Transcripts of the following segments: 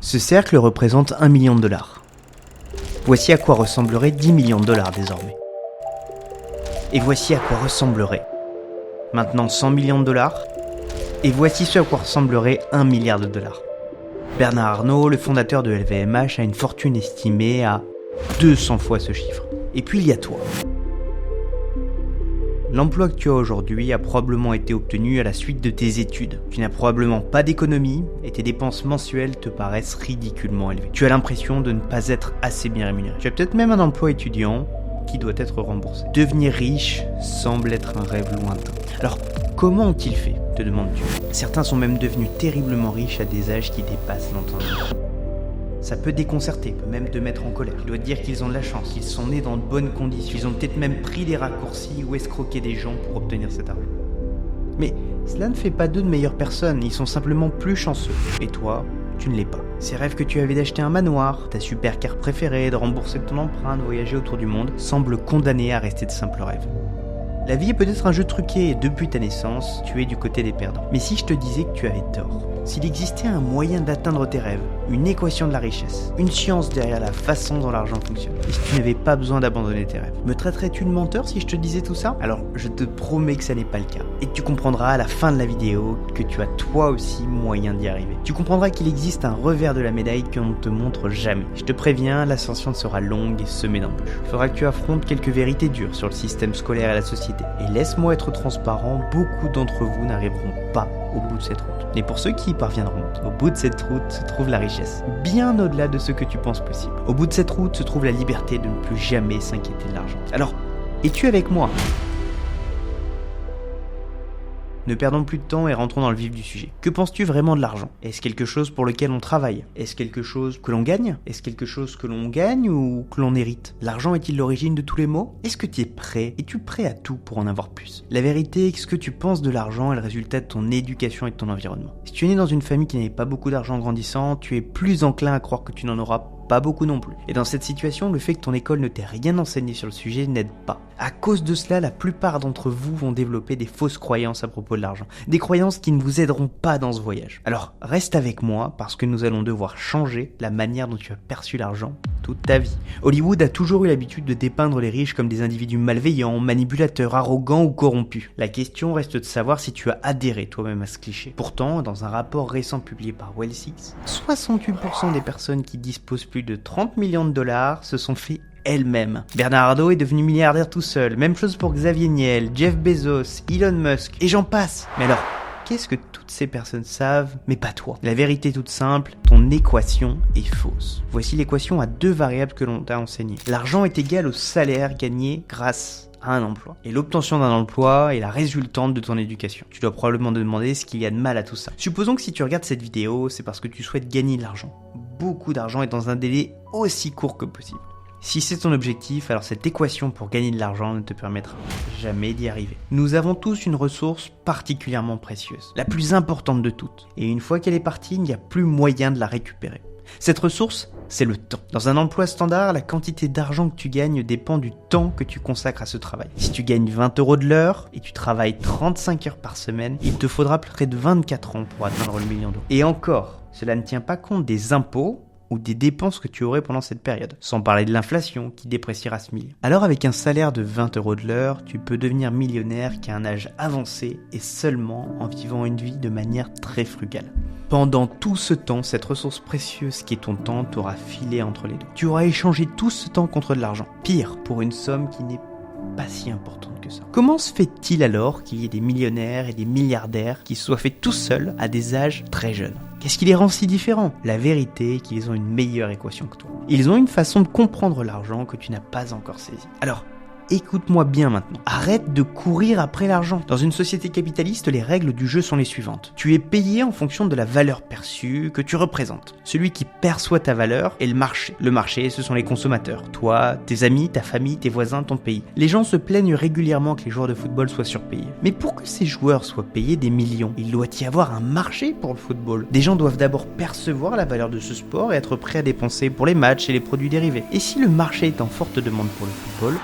Ce cercle représente 1 million de dollars. Voici à quoi ressemblerait 10 millions de dollars désormais. Et voici à quoi ressemblerait maintenant 100 millions de dollars. Et voici ce à quoi ressemblerait 1 milliard de dollars. Bernard Arnault, le fondateur de LVMH, a une fortune estimée à 200 fois ce chiffre. Et puis il y a toi. L'emploi que tu as aujourd'hui a probablement été obtenu à la suite de tes études. Tu n'as probablement pas d'économie et tes dépenses mensuelles te paraissent ridiculement élevées. Tu as l'impression de ne pas être assez bien rémunéré. Tu as peut-être même un emploi étudiant qui doit être remboursé. Devenir riche semble être un rêve lointain. Alors, comment ont-ils fait, te demandes-tu? Certains sont même devenus terriblement riches à des âges qui dépassent l'entendement. Ça peut déconcerter, peut même te mettre en colère. Tu dois te dire qu'ils ont de la chance, qu'ils sont nés dans de bonnes conditions, ils ont peut-être même pris des raccourcis ou escroqué des gens pour obtenir cet argent. Mais cela ne fait pas d'eux de meilleures personnes, ils sont simplement plus chanceux. Et toi, tu ne l'es pas. Ces rêves que tu avais d'acheter un manoir, ta supercar préférée, de rembourser ton emprunt, de voyager autour du monde, semblent condamnés à rester de simples rêves. La vie est peut-être un jeu truqué et depuis ta naissance, tu es du côté des perdants. Mais si je te disais que tu avais tort, s'il existait un moyen d'atteindre tes rêves, une équation de la richesse, une science derrière la façon dont l'argent fonctionne, et si tu n'avais pas besoin d'abandonner tes rêves, me traiterais-tu de menteur si je te disais tout ça? Alors je te promets que ça n'est pas le cas. Et tu comprendras à la fin de la vidéo que tu as toi aussi moyen d'y arriver. Tu comprendras qu'il existe un revers de la médaille qu'on ne te montre jamais. Je te préviens, l'ascension sera longue et semée d'embûches. Il faudra que tu affrontes quelques vérités dures sur le système scolaire et la société. Et laisse-moi être transparent, beaucoup d'entre vous n'arriveront pas au bout de cette route. Et pour ceux qui y parviendront, au bout de cette route se trouve la richesse, bien au-delà de ce que tu penses possible. Au bout de cette route se trouve la liberté de ne plus jamais s'inquiéter de l'argent. Alors, es-tu avec moi ? Ne perdons plus de temps et rentrons dans le vif du sujet. Que penses-tu vraiment de l'argent? Est-ce quelque chose pour lequel on travaille? Est-ce quelque chose que l'on gagne? Est-ce quelque chose que l'on gagne ou que l'on hérite? L'argent est-il l'origine de tous les maux? Est-ce que tu es prêt? Es-tu prêt à tout pour en avoir plus? La vérité est que ce que tu penses de l'argent est le résultat de ton éducation et de ton environnement. Si tu es né dans une famille qui n'avait pas beaucoup d'argent en grandissant, tu es plus enclin à croire que tu n'en auras pas beaucoup non plus. Et dans cette situation, le fait que ton école ne t'ait rien enseigné sur le sujet n'aide pas. À cause de cela, la plupart d'entre vous vont développer des fausses croyances à propos de l'argent. Des croyances qui ne vous aideront pas dans ce voyage. Alors, reste avec moi parce que nous allons devoir changer la manière dont tu as perçu l'argent toute ta vie. Hollywood a toujours eu l'habitude de dépeindre les riches comme des individus malveillants, manipulateurs, arrogants ou corrompus. La question reste de savoir si tu as adhéré toi-même à ce cliché. Pourtant, dans un rapport récent publié par Well6, 68% des personnes qui disposent plus de 30 millions de dollars se sont fait elles-mêmes. Bernard Arnault est devenu milliardaire tout seul. Même chose pour Xavier Niel, Jeff Bezos, Elon Musk, et j'en passe. Mais alors, qu'est-ce que toutes ces personnes savent, mais pas toi? La vérité est toute simple, ton équation est fausse. Voici l'équation à deux variables que l'on t'a enseignées. L'argent est égal au salaire gagné grâce à un emploi. Et l'obtention d'un emploi est la résultante de ton éducation. Tu dois probablement te demander ce qu'il y a de mal à tout ça. Supposons que si tu regardes cette vidéo, c'est parce que tu souhaites gagner de l'argent. Beaucoup d'argent et dans un délai aussi court que possible. Si c'est ton objectif, alors cette équation pour gagner de l'argent ne te permettra jamais d'y arriver. Nous avons tous une ressource particulièrement précieuse, la plus importante de toutes. Et une fois qu'elle est partie, il n'y a plus moyen de la récupérer. Cette ressource, c'est le temps. Dans un emploi standard, la quantité d'argent que tu gagnes dépend du temps que tu consacres à ce travail. Si tu gagnes 20 € de l'heure et tu travailles 35 heures par semaine, il te faudra près de 24 ans pour atteindre le million d'euros. Et encore, cela ne tient pas compte des impôts ou des dépenses que tu aurais pendant cette période, sans parler de l'inflation qui dépréciera ce million. Alors avec un salaire de 20 € de l'heure, tu peux devenir millionnaire qu'à un âge avancé et seulement en vivant une vie de manière très frugale. Pendant tout ce temps, cette ressource précieuse qui est ton temps t'aura filé entre les doigts. Tu auras échangé tout ce temps contre de l'argent. Pire, pour une somme qui n'est pas si importante que ça. Comment se fait-il alors qu'il y ait des millionnaires et des milliardaires qui se soient faits tout seuls à des âges très jeunes? Qu'est-ce qui les rend si différents? La vérité est qu'ils ont une meilleure équation que toi. Ils ont une façon de comprendre l'argent que tu n'as pas encore saisie. Alors, écoute-moi bien maintenant. Arrête de courir après l'argent. Dans une société capitaliste, les règles du jeu sont les suivantes. Tu es payé en fonction de la valeur perçue que tu représentes. Celui qui perçoit ta valeur est le marché. Le marché, ce sont les consommateurs. Toi, tes amis, ta famille, tes voisins, ton pays. Les gens se plaignent régulièrement que les joueurs de football soient surpayés. Mais pour que ces joueurs soient payés des millions, il doit y avoir un marché pour le football. Des gens doivent d'abord percevoir la valeur de ce sport et être prêts à dépenser pour les matchs et les produits dérivés. Et si le marché est en forte demande pour le football,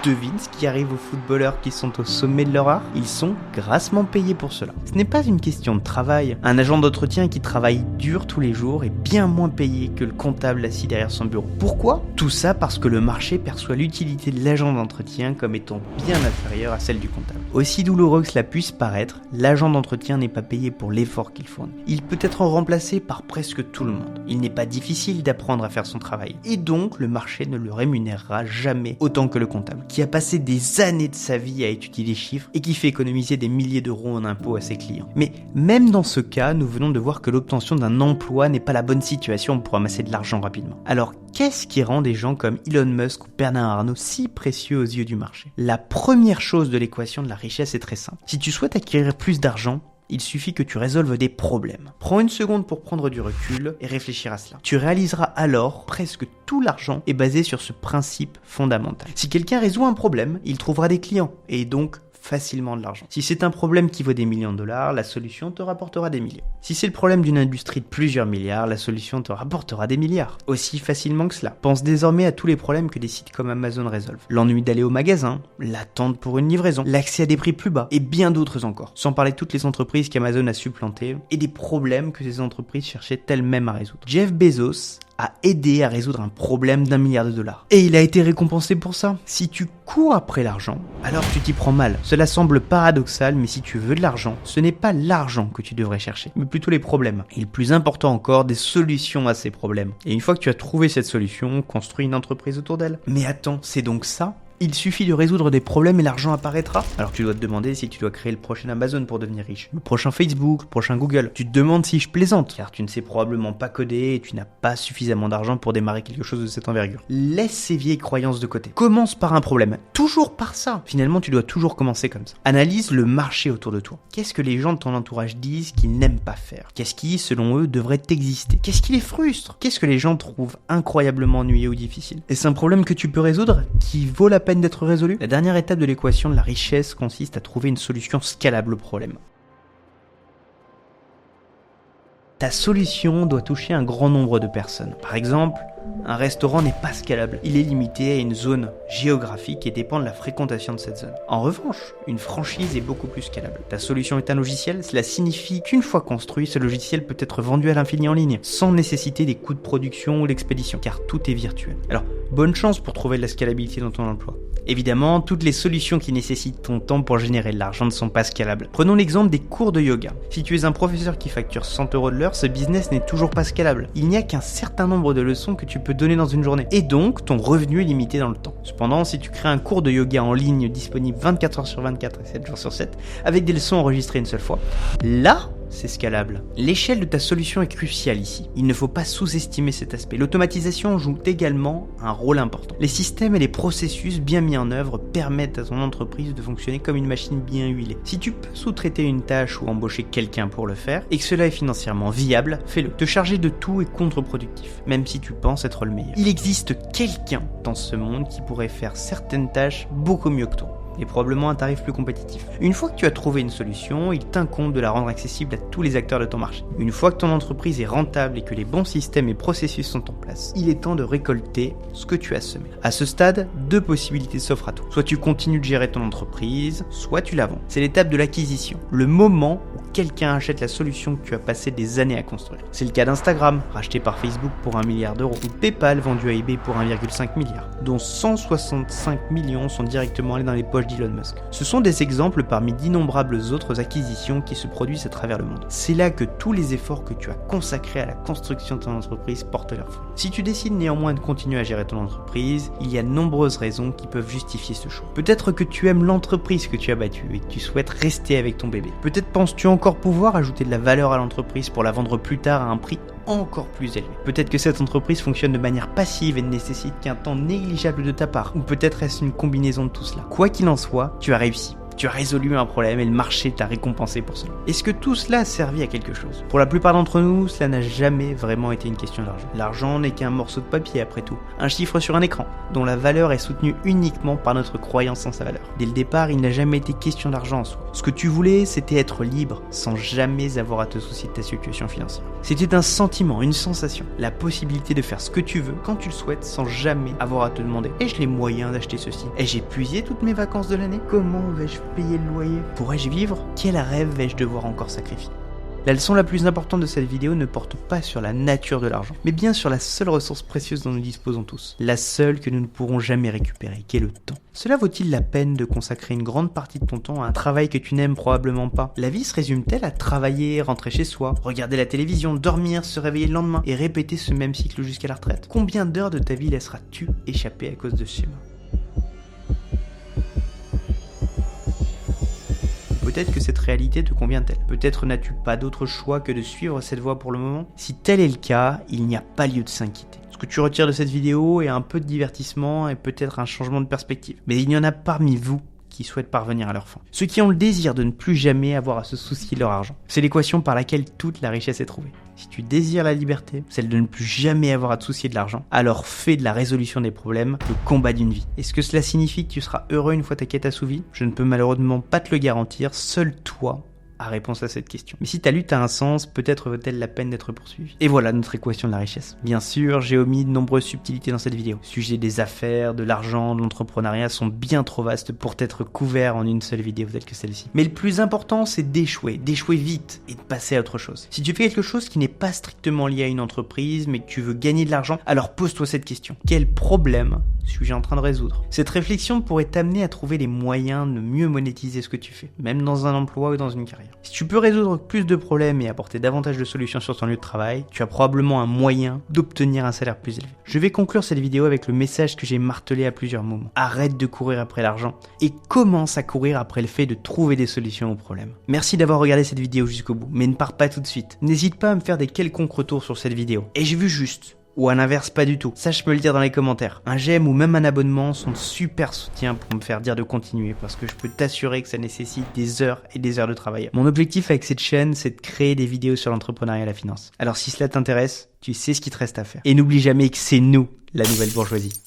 Devine ce qui arrive aux footballeurs qui sont au sommet de leur art? Ils sont grassement payés pour cela. Ce n'est pas une question de travail. Un agent d'entretien qui travaille dur tous les jours est bien moins payé que le comptable assis derrière son bureau. Pourquoi? Tout ça parce que le marché perçoit l'utilité de l'agent d'entretien comme étant bien inférieure à celle du comptable. Aussi douloureux que cela puisse paraître, l'agent d'entretien n'est pas payé pour l'effort qu'il fournit. Il peut être remplacé par presque tout le monde. Il n'est pas difficile d'apprendre à faire son travail. Et donc, le marché ne le rémunérera jamais autant que le comptable, qui a passé des années de sa vie à étudier les chiffres et qui fait économiser des milliers d'euros en impôts à ses clients. Mais même dans ce cas, nous venons de voir que l'obtention d'un emploi n'est pas la bonne situation pour amasser de l'argent rapidement. Alors, qu'est-ce qui rend des gens comme Elon Musk ou Bernard Arnault si précieux aux yeux du marché? La première chose de l'équation de la richesse est très simple. Si tu souhaites acquérir plus d'argent, il suffit que tu résolves des problèmes. Prends une seconde pour prendre du recul et réfléchir à cela. Tu réaliseras alors presque tout l'argent est basé sur ce principe fondamental. Si quelqu'un résout un problème, il trouvera des clients et donc facilement de l'argent. Si c'est un problème qui vaut des millions de dollars, la solution te rapportera des millions. Si c'est le problème d'une industrie de plusieurs milliards, la solution te rapportera des milliards. Aussi facilement que cela. Pense désormais à tous les problèmes que des sites comme Amazon résolvent. L'ennui d'aller au magasin, l'attente pour une livraison, l'accès à des prix plus bas et bien d'autres encore. Sans parler de toutes les entreprises qu'Amazon a supplantées et des problèmes que ces entreprises cherchaient elles-mêmes à résoudre. Jeff Bezos a aidé à résoudre un problème d'1 milliard de dollars. Et il a été récompensé pour ça. Si tu cours après l'argent, alors tu t'y prends mal. Cela semble paradoxal, mais si tu veux de l'argent, ce n'est pas l'argent que tu devrais chercher, mais plutôt les problèmes. Et le plus important encore, des solutions à ces problèmes. Et une fois que tu as trouvé cette solution, construis une entreprise autour d'elle. Mais attends, c'est donc ça ? Il suffit de résoudre des problèmes et l'argent apparaîtra. Alors tu dois te demander si tu dois créer le prochain Amazon pour devenir riche, le prochain Facebook, le prochain Google. Tu te demandes si je plaisante, car tu ne sais probablement pas coder et tu n'as pas suffisamment d'argent pour démarrer quelque chose de cette envergure. Laisse ces vieilles croyances de côté. Commence par un problème. Toujours par ça. Finalement, tu dois toujours commencer comme ça. Analyse le marché autour de toi. Qu'est-ce que les gens de ton entourage disent qu'ils n'aiment pas faire? Qu'est-ce qui, selon eux, devrait exister? Qu'est-ce qui les frustre? Qu'est-ce que les gens trouvent incroyablement ennuyeux ou difficile? Est-ce un problème que tu peux résoudre, qui vaut la peine d'être résolu? La dernière étape de l'équation de la richesse consiste à trouver une solution scalable au problème. Ta solution doit toucher un grand nombre de personnes. Par exemple, un restaurant n'est pas scalable. Il est limité à une zone géographique et dépend de la fréquentation de cette zone. En revanche, une franchise est beaucoup plus scalable. Ta solution est un logiciel, cela signifie qu'une fois construit, ce logiciel peut être vendu à l'infini en ligne, sans nécessiter des coûts de production ou d'expédition, car tout est virtuel. Alors, bonne chance pour trouver de la scalabilité dans ton emploi. Évidemment, toutes les solutions qui nécessitent ton temps pour générer de l'argent ne sont pas scalables. Prenons l'exemple des cours de yoga. Si tu es un professeur qui facture 100 € de l'heure, ce business n'est toujours pas scalable. Il n'y a qu'un certain nombre de leçons que tu peux donner dans une journée. Et donc, ton revenu est limité dans le temps. Cependant, si tu crées un cours de yoga en ligne disponible 24 heures sur 24 et 7 jours sur 7, avec des leçons enregistrées une seule fois, là, c'est scalable. L'échelle de ta solution est cruciale ici. Il ne faut pas sous-estimer cet aspect. L'automatisation joue également un rôle important. Les systèmes et les processus bien mis en œuvre permettent à ton entreprise de fonctionner comme une machine bien huilée. Si tu peux sous-traiter une tâche ou embaucher quelqu'un pour le faire, et que cela est financièrement viable, fais-le. Te charger de tout est contre-productif, même si tu penses être le meilleur. Il existe quelqu'un dans ce monde qui pourrait faire certaines tâches beaucoup mieux que toi, et probablement un tarif plus compétitif. Une fois que tu as trouvé une solution, il t'incombe de la rendre accessible à tous les acteurs de ton marché. Une fois que ton entreprise est rentable et que les bons systèmes et processus sont en place, il est temps de récolter ce que tu as semé. À ce stade, 2 possibilités s'offrent à toi. Soit tu continues de gérer ton entreprise, soit tu la vends. C'est l'étape de l'acquisition, le moment où quelqu'un achète la solution que tu as passé des années à construire. C'est le cas d'Instagram, racheté par Facebook pour 1 milliard d'euros, ou PayPal vendu à eBay pour 1,5 milliard, dont 165 millions sont directement allés dans les poches d'Elon Musk. Ce sont des exemples parmi d'innombrables autres acquisitions qui se produisent à travers le monde. C'est là que tous les efforts que tu as consacrés à la construction de ton entreprise portent leurs fruits. Si tu décides néanmoins de continuer à gérer ton entreprise, il y a de nombreuses raisons qui peuvent justifier ce choix. Peut-être que tu aimes l'entreprise que tu as battue et que tu souhaites rester avec ton bébé. Peut-être penses-tu encore pouvoir ajouter de la valeur à l'entreprise pour la vendre plus tard à un prix encore plus élevé. Peut-être que cette entreprise fonctionne de manière passive et ne nécessite qu'un temps négligeable de ta part. Ou peut-être est-ce une combinaison de tout cela. Quoi qu'il en soit, tu as réussi. Tu as résolu un problème et le marché t'a récompensé pour cela. Est-ce que tout cela a servi à quelque chose? Pour la plupart d'entre nous, cela n'a jamais vraiment été une question d'argent. L'argent n'est qu'un morceau de papier après tout, un chiffre sur un écran, dont la valeur est soutenue uniquement par notre croyance en sa valeur. Dès le départ, il n'a jamais été question d'argent en soi. Ce que tu voulais, c'était être libre, sans jamais avoir à te soucier de ta situation financière. C'était un sentiment, une sensation, la possibilité de faire ce que tu veux, quand tu le souhaites, sans jamais avoir à te demander « Ai-je les moyens d'acheter ceci? Ai-je épuisé toutes mes vacances de l'année? Comment vais-je payer le loyer? Pourrais-je vivre? Quel rêve vais-je devoir encore sacrifier ?» La leçon la plus importante de cette vidéo ne porte pas sur la nature de l'argent, mais bien sur la seule ressource précieuse dont nous disposons tous, la seule que nous ne pourrons jamais récupérer, qui est le temps. Cela vaut-il la peine de consacrer une grande partie de ton temps à un travail que tu n'aimes probablement pas? La vie se résume-t-elle à travailler, rentrer chez soi, regarder la télévision, dormir, se réveiller le lendemain et répéter ce même cycle jusqu'à la retraite? Combien d'heures de ta vie laisseras-tu échapper à cause de ce schéma? Peut-être que cette réalité te convient-elle. Peut-être n'as-tu pas d'autre choix que de suivre cette voie pour le moment. Si tel est le cas, il n'y a pas lieu de s'inquiéter. Ce que tu retires de cette vidéo est un peu de divertissement et peut-être un changement de perspective. Mais il y en a parmi vous qui souhaitent parvenir à leur fin. Ceux qui ont le désir de ne plus jamais avoir à se soucier de leur argent. C'est l'équation par laquelle toute la richesse est trouvée. Si tu désires la liberté, celle de ne plus jamais avoir à te soucier de l'argent, alors fais de la résolution des problèmes le combat d'une vie. Est-ce que cela signifie que tu seras heureux une fois ta quête assouvie? Je ne peux malheureusement pas te le garantir, seul toi a réponse à cette question. Mais si ta lutte a un sens, peut-être vaut-elle la peine d'être poursuivie. Et voilà notre équation de la richesse. Bien sûr, j'ai omis de nombreuses subtilités dans cette vidéo. Sujets des affaires, de l'argent, de l'entrepreneuriat sont bien trop vastes pour être couverts en une seule vidéo telle que celle-ci. Mais le plus important, c'est d'échouer vite et de passer à autre chose. Si tu fais quelque chose qui n'est pas strictement lié à une entreprise, mais que tu veux gagner de l'argent, alors pose-toi cette question. Quel problème suis-je en train de résoudre? Cette réflexion pourrait t'amener à trouver les moyens de mieux monétiser ce que tu fais, même dans un emploi ou dans une carrière. Si tu peux résoudre plus de problèmes et apporter davantage de solutions sur ton lieu de travail, tu as probablement un moyen d'obtenir un salaire plus élevé. Je vais conclure cette vidéo avec le message que j'ai martelé à plusieurs moments. Arrête de courir après l'argent et commence à courir après le fait de trouver des solutions aux problèmes. Merci d'avoir regardé cette vidéo jusqu'au bout, mais ne pars pas tout de suite. N'hésite pas à me faire des quelconques retours sur cette vidéo. Ai-je vu juste? Ou à l'inverse, pas du tout. Sache me le dire dans les commentaires. Un j'aime ou même un abonnement sont de super soutiens pour me faire dire de continuer, parce que je peux t'assurer que ça nécessite des heures et des heures de travail. Mon objectif avec cette chaîne, c'est de créer des vidéos sur l'entrepreneuriat et la finance. Alors si cela t'intéresse, tu sais ce qu'il te reste à faire. Et n'oublie jamais que c'est nous, la nouvelle bourgeoisie.